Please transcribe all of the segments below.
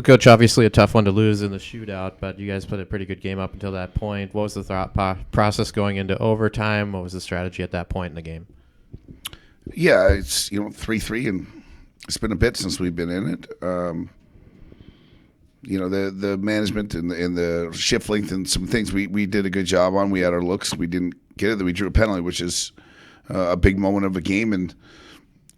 Coach, obviously a tough one to lose in the shootout, but you guys put a pretty good game up until that point. What was the thought process going into overtime? What was the strategy at that point in the game? Yeah, it's 3-3, and it's been a bit since we've been in it. The management and the shift length and some things we did a good job on. We had our looks. We didn't get it. Then we drew a penalty, which is a big moment of a game, and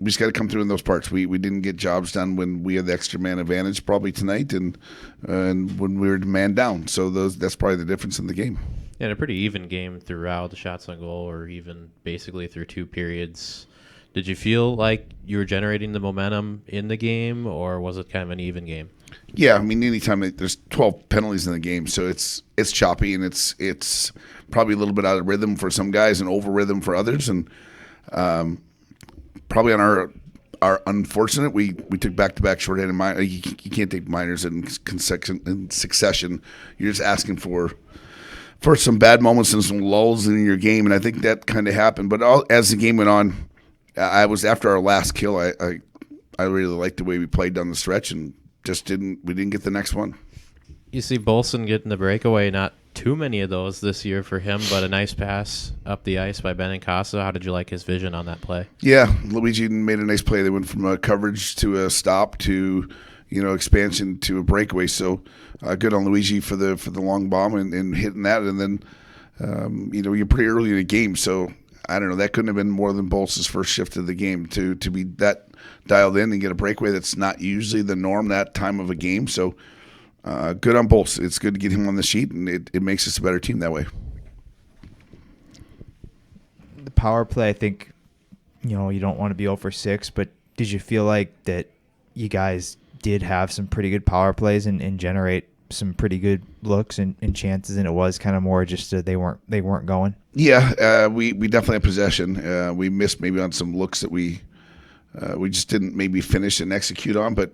we just got to come through in those parts. We didn't get jobs done when we had the extra man advantage probably tonight, and when we were man down. So that's probably the difference in the game. And a pretty even game throughout. The shots on goal or even basically through two periods. Did you feel like you were generating the momentum in the game, or was it kind of an even game? Yeah, I mean, anytime there's 12 penalties in the game, so it's choppy, and it's probably a little bit out of rhythm for some guys and over rhythm for others, and probably on our unfortunate, we took back-to-back shorthanded minors. You can't take minors in succession. You're just asking for some bad moments and some lulls in your game, and I think that kind of happened. But as the game went on, I was after our last kill. I really liked the way we played down the stretch, and we didn't get the next one. You see Bolson getting the breakaway. Not too many of those this year for him, but a nice pass up the ice by Benincasa. How did you like his vision on that play? Yeah, Luigi made a nice play. They went from a coverage to a stop to expansion to a breakaway. So good on Luigi for the long bomb and hitting that. And then you're pretty early in the game, so I don't know. That couldn't have been more than Bols's first shift of the game to be that dialed in and get a breakaway. That's not usually the norm that time of a game. So good on Bols. It's good to get him on the sheet, and it makes us a better team that way. The power play, I think, you don't want to be 0 for 6, but did you feel like that you guys did have some pretty good power plays and generate some pretty good looks and chances, and it was kind of more just that they weren't going? Yeah, we definitely had possession. We missed maybe on some looks that we just didn't maybe finish and execute on, but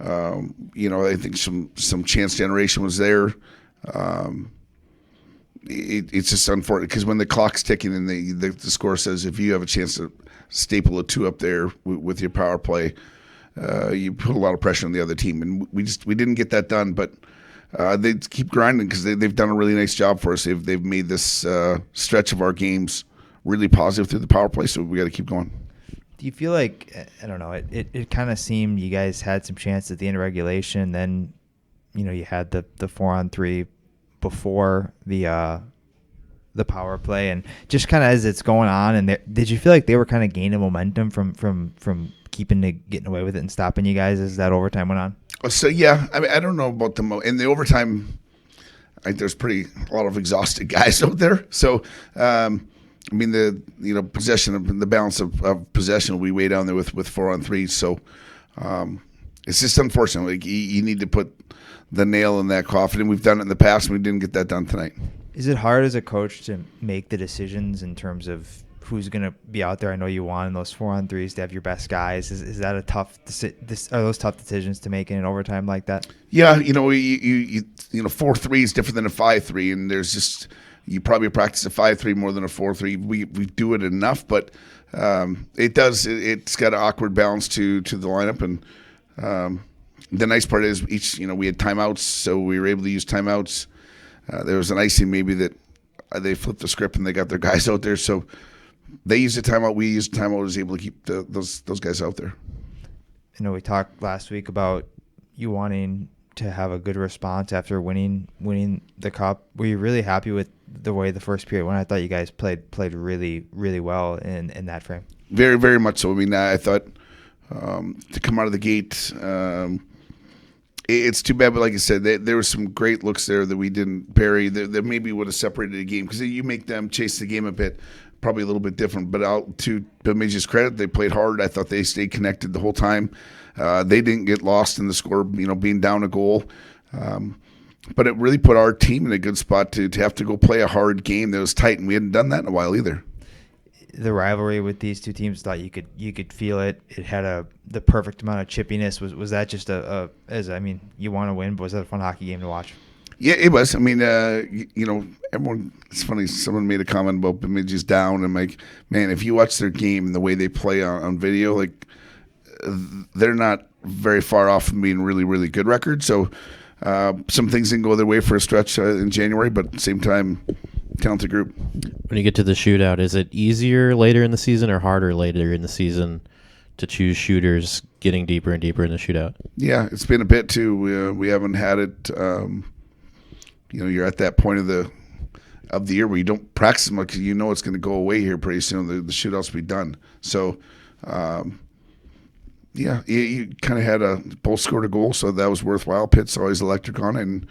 I think some chance generation was there. It's just unfortunate because when the clock's ticking and the score says if you have a chance to staple a 2 up there with your power play, you put a lot of pressure on the other team, and we didn't get that done. But they keep grinding because they've done a really nice job for us. They've made this stretch of our games really positive through the power play, so we got to keep going. Do you feel like, I don't know, it kind of seemed you guys had some chances at the end of regulation, then you had the 4-on-3 before the power play, and just kind of as it's going on, and did you feel like they were kind of gaining momentum from getting away with it and stopping you guys as that overtime went on? So yeah, I mean, I don't know about in the overtime. I think there's a lot of exhausted guys out there. So I mean, the possession of the balance of possession will be way down there with 4-on-3. So it's just unfortunate. Like you need to put the nail in that coffin, and we've done it in the past, and we didn't get that done tonight. Is it hard as a coach to make the decisions in terms of who's going to be out there? I know you want in those 4-on-3s to have your best guys. Is that a are those tough decisions to make in an overtime like that? Yeah, you 4-3 is different than a 5-3, and there's just you probably practice a 5-3 more than a 4-3. We do it enough, but it's got an awkward balance to the lineup, and the nice part is we had timeouts, so we were able to use timeouts. There was an icing maybe that they flipped the script and they got their guys out there, so they used a timeout. We used a timeout. Was able to keep those guys out there. I know we talked last week about you wanting to have a good response after winning the cup. Were you really happy with the way the first period went? I thought you guys played really, really well in that frame. Very, very much so. I mean, I thought to come out of the gate, it's too bad. But like I said, there were some great looks there that we didn't bury. That maybe would have separated the game because you make them chase the game a bit. Probably a little bit different, but to Bemidji's credit, they played hard. I thought they stayed connected the whole time. They didn't get lost in the score, being down a goal. But it really put our team in a good spot to have to go play a hard game that was tight, and we hadn't done that in a while either. The rivalry with these two teams, thought you could feel it. It had the perfect amount of chippiness. Was that just you want to win, but was that a fun hockey game to watch? Yeah, it was. I mean, everyone. It's funny. Someone made a comment about Bemidji's down. I'm like, man, if you watch their game and the way they play on video, like they're not very far off from being really, really good record. So some things didn't go their way for a stretch in January, but at the same time, talented group. When you get to the shootout, is it easier later in the season or harder later in the season to choose shooters getting deeper and deeper in the shootout? Yeah, it's been a bit too. We haven't had it. You're at that point of the year where you don't practice as much because you know it's going to go away here pretty soon. The shootouts will be done. So, you kind of had both scored a goal, so that was worthwhile. Pitt's always electric on it, and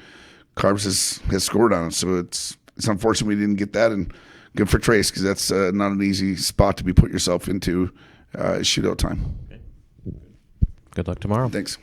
Carbs has scored on it. So it's unfortunate we didn't get that, and good for Trace because that's not an easy spot to be put yourself into shootout time. Good luck tomorrow. Thanks.